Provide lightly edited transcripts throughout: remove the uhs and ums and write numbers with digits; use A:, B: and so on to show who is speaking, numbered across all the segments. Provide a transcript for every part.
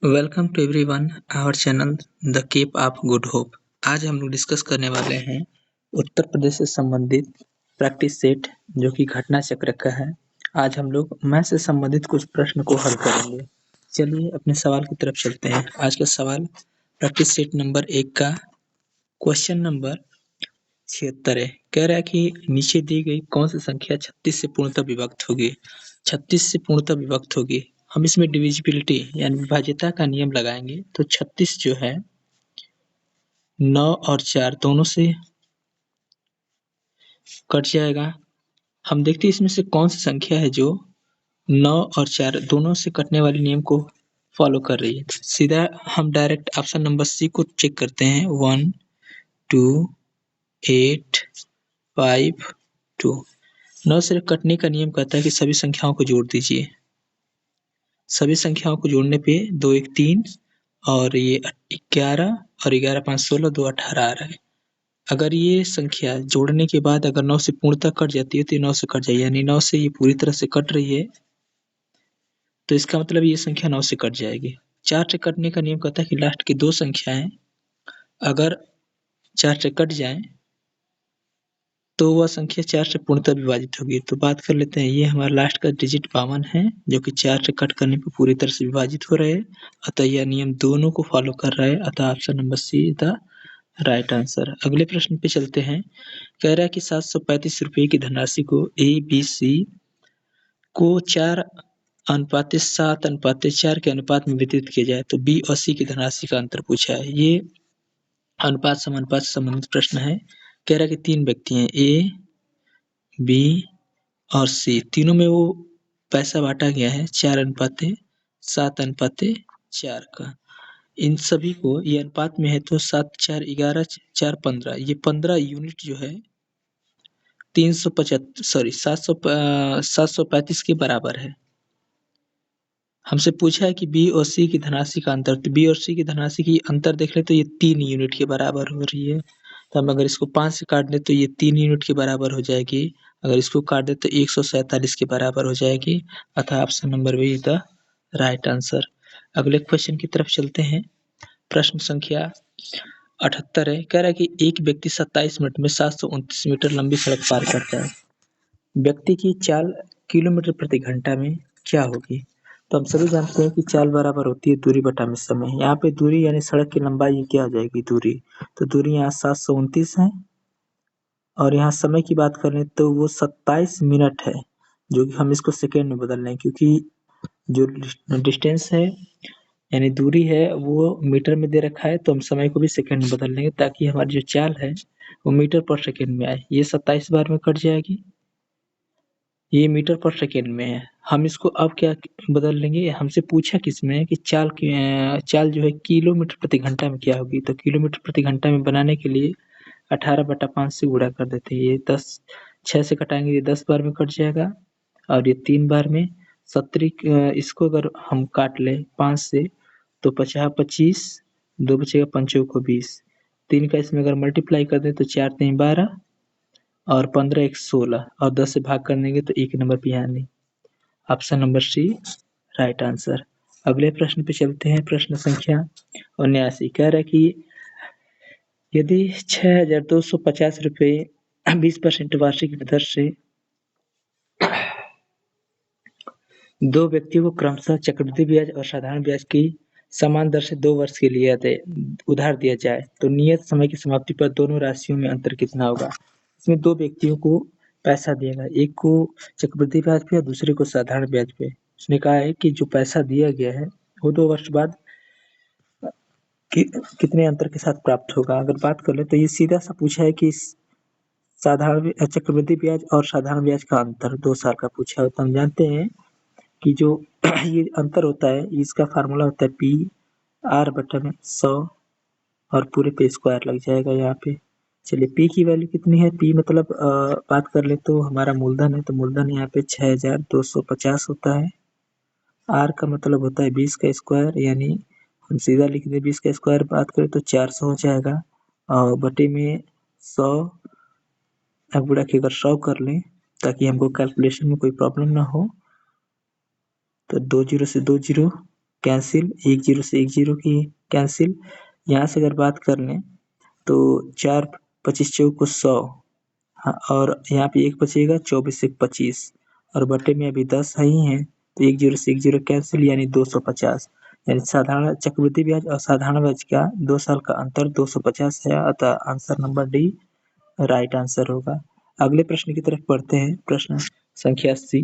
A: Welcome to everyone our channel the Cape of Good Hope. आज हम लोग discuss करने वाले हैं उत्तर प्रदेश से संबंधित प्रैक्टिस सेट जो कि घटना चक्र का है। आज हम लोग मैथ से संबंधित कुछ प्रश्न को हल करेंगे। चलिए अपने सवाल की तरफ चलते हैं। आज का सवाल प्रैक्टिस सेट नंबर 1 का क्वेश्चन नंबर 76 है। कह रहा है कि नीचे दी गई कौन सी संख्या 36 से पूर्णतः विभक्त होगी। 36 से पूर्णतः विभक्त होगी। हम इसमें डिविजिबिलिटी यानी विभाज्यता का नियम लगाएंगे तो 36 जो है 9 और 4 दोनों से कट जाएगा। हम देखते हैं इसमें से कौन सी संख्या है जो 9 और 4 दोनों से कटने वाले नियम को फॉलो कर रही है। सीधा हम डायरेक्ट ऑप्शन नंबर सी को चेक करते हैं। 1 2 8 5 2। 9 से कटने का नियम कहता है कि सभी संख्याओं को जोड़ दीजिए। सभी संख्याओं को जोड़ने पे 2 1 3 और ये 11 और 11 5 16 2 18 आ रहा है। अगर ये संख्या जोड़ने के बाद अगर 9 से पूर्णतः कट जाती है तो ये 9 से कट जाएगी, यानी 9 से ये पूरी तरह से कट रही है तो इसका मतलब ये संख्या 9 से कट जाएगी। 4 से कटने का नियम कहता है कि लास्ट की दो संख्याएं अगर 4 से कट जाएं तो वह संख्या 4 से पूर्णतः विभाजित होगी। तो बात कर लेते हैं, ये हमारा लास्ट का डिजिट 52 है जो कि 4 से कट करने पर पूरी तरह से विभाजित हो रहे हैं। अतः यह नियम दोनों को फॉलो कर रहा है। अतः option number see the right answer. अगले प्रश्न पे चलते हैं। कह रहा है कि 735 रुपये की धनराशि को ए बी सी को 4:7:4 के अनुपात में वितरित किया जाए तो बी और सी की धनराशि का अंतर पूछा है। ये अनुपात समानुपात से संबंधित प्रश्न है। कह रहा है कि 3 व्यक्ति हैं, ए बी और सी, तीनों में वो पैसा बांटा गया है 4:7:4 का। इन सभी को ये अनुपात में है तो 7 4 11 4 15, ये 15 यूनिट जो है 735 के बराबर है। हमसे पूछा है कि बी और सी की धनराशि का अंतर, तो बी और सी की धनराशि की अंतर देख ले तो ये 3 यूनिट के बराबर हो रही है। तो हम अगर इसको 5 से काट दें तो ये 3 यूनिट के बराबर हो जाएगी। अगर इसको काट दें तो 147 के बराबर हो जाएगी। अतः option number B is the right answer. अगले क्वेश्चन की तरफ चलते हैं। प्रश्न संख्या 78 है। कह रहा है कि एक व्यक्ति 27 मिनट में 729 मीटर लंबी सड़क पार करता है। व्यक्ति की चाल किलोमीटर प्रति घंटा में क्या होगी। तो हम सभी जानते हैं कि चाल बराबर होती है दूरी बटा में समय। यहाँ पे दूरी यानी सड़क की लंबाई क्या हो जाएगी, दूरी। तो दूरी यहाँ 729 है और यहाँ समय की बात करें तो वो 27 मिनट है, जो कि हम इसको सेकेंड में बदल रहे हैं क्योंकि जो डिस्टेंस है यानी दूरी है वो मीटर में दे रखा है, तो हम समय को भी सेकंड में बदल लेंगे ताकि हमारी जो चाल है वो मीटर पर सेकंड में आए। ये 27 बार में कट जाएगी, ये मीटर पर सेकंड में है। हम इसको अब क्या बदल लेंगे, हमसे पूछा किसमें कि चाल जो है किलोमीटर प्रति घंटा में क्या होगी। तो किलोमीटर प्रति घंटा में बनाने के लिए 18/5 से गुणा कर देते हैं। ये 10 6 से कटाएंगे, ये 10 बार में कट जाएगा और ये 3 बार में। 70 इसको अगर हम काट लें 5 से तो 50 25, 2 बचेगा, 5 चौको 20, 3 का इसमें अगर मल्टीप्लाई कर दें तो 4 3 12 और 15 1 16 और 10 से भाग कर देंगे तो 1 नंबर पे यानी option number C right answer. अगले प्रश्न पे चलते हैं। प्रश्न संख्या 79 कह रहा है कि यदि 6,250 रुपये 20% वार्षिक दर से दो व्यक्तियों को क्रमशः चक्रवृद्धि ब्याज और साधारण ब्याज की समान दर से 2 वर्ष के लिए उधार दिया जाए तो नियत समय की समाप्ति पर दोनों राशियों में अंतर कितना होगा। इसमें 2 व्यक्तियों को पैसा दिया गया, एक को चक्रवृद्धि ब्याज पे और दूसरे को साधारण ब्याज पे। उसने कहा है कि जो पैसा दिया गया है वो 2 वर्ष बाद कितने अंतर के साथ प्राप्त होगा। अगर बात कर ले तो ये सीधा सा पूछा है कि साधारण चक्रवृद्धि ब्याज और साधारण ब्याज का अंतर 2 साल का पूछा है। तो हम जानते हैं कि जो ये अंतर होता है इसका फार्मूला होता है पी आर बटा में 100 और पूरे पे स्क्वायर लग जाएगा यहाँ पे। चलिए पी की वैल्यू कितनी है, पी मतलब बात कर ले तो हमारा मूलधन है, तो मूलधन यहाँ पे 6250 होता है। आर का मतलब होता है 20 का स्क्वायर, यानी हम सीधा लिख दें 20 का स्क्वायर बात करें तो 400 हो जाएगा और बटे में 100 अब गुणा के अगर 100 कर लें ताकि हमको कैलकुलेशन में कोई प्रॉब्लम ना हो तो 2 जीरो से 2 जीरो कैंसिल, 1 0 से 1 0 की कैंसिल। यहाँ से अगर बात कर लें तो 4 25 चौको 100, हाँ, और यहाँ पे 1 बचेगा, 24 1 25 और बटे में अभी 10 है ही है, तो 1 0 से 1 0 कैंसिल यानी 250, यानी साधारण चक्रवृद्धि ब्याज और साधारण ब्याज का 2 साल का अंतर 250 है, अतः answer number D right answer होगा। अगले प्रश्न की तरफ बढ़ते हैं। प्रश्न संख्या 80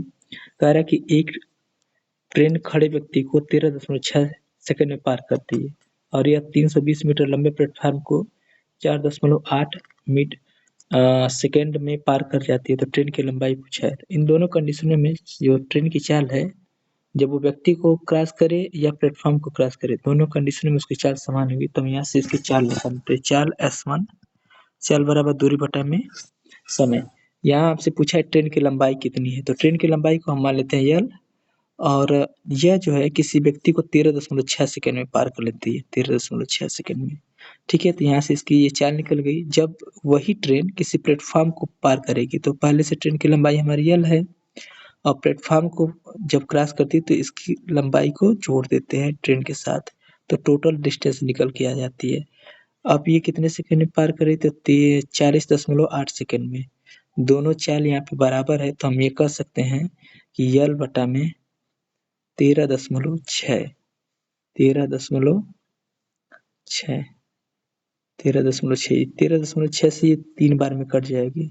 A: कह रहा है कि एक ट्रेन खड़े व्यक्ति को 13.6 सेकंड में पार करती है और यह 320 मीटर लंबे प्लेटफार्म को 4.8 सेकंड में पार कर जाती है, तो ट्रेन की लंबाई पूछा है। इन दोनों कंडीशनों में जो ट्रेन की चाल है, जब वो व्यक्ति को क्रॉस करे या प्लेटफॉर्म को क्रॉस करे, दोनों कंडीशनों में उसकी चाल समान होगी। तो हम यहाँ से इसकी चाल निकालते हैं। चाल S1, चाल बराबर दूरी बटा में समय। यहाँ आपसे पूछा है ट्रेन की लंबाई कितनी है, तो ट्रेन की लंबाई को हम मान लेते हैं L, और यह जो है किसी व्यक्ति को 13.6 सेकंड में पार कर लेती है, 13.6 सेकंड में। ठीक है, तो यहाँ से इसकी ये चाल निकल गई। जब वही ट्रेन किसी प्लेटफॉर्म को पार करेगी, तो पहले से ट्रेन की लंबाई हमारी L है और प्लेटफॉर्म को जब क्रॉस करती है तो इसकी लंबाई को जोड़ देते हैं ट्रेन के साथ, तो टोटल डिस्टेंस निकल के आ जाती है। अब ये कितने सेकंड में पार करे, तो 40.8 सेकंड में। दोनों चाल यहाँ पे बराबर है, तो हम ये कह सकते हैं कि L बटा में 13.6 13.6 से ये 3 बार में कट जाएगी।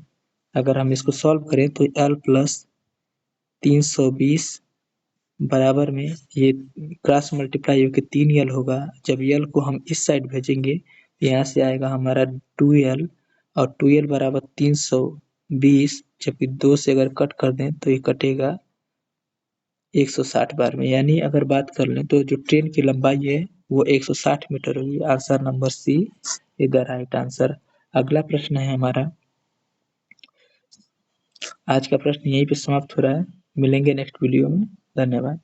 A: अगर हम इसको सॉल्व करें तो L प्लस 320 बराबर में ये क्रॉस मल्टीप्लाई होकर 3L होगा। जब L को हम इस साइड भेजेंगे, यहाँ से आएगा हमारा 2L और 2L बराबर 320, जबकि 2 से अगर कट कर दें तो ये कटेगा 160 बार में। यानी अगर बात कर लें तो जो ट्रेन की लंबाई है वो 160 मीटर होगी। Answer number C is the right answer. अगला प्रश्न है हमारा, आज का प्रश्न यहीं पे समाप्त हो रहा है। मिलेंगे नेक्स्ट वीडियो में। धन्यवाद।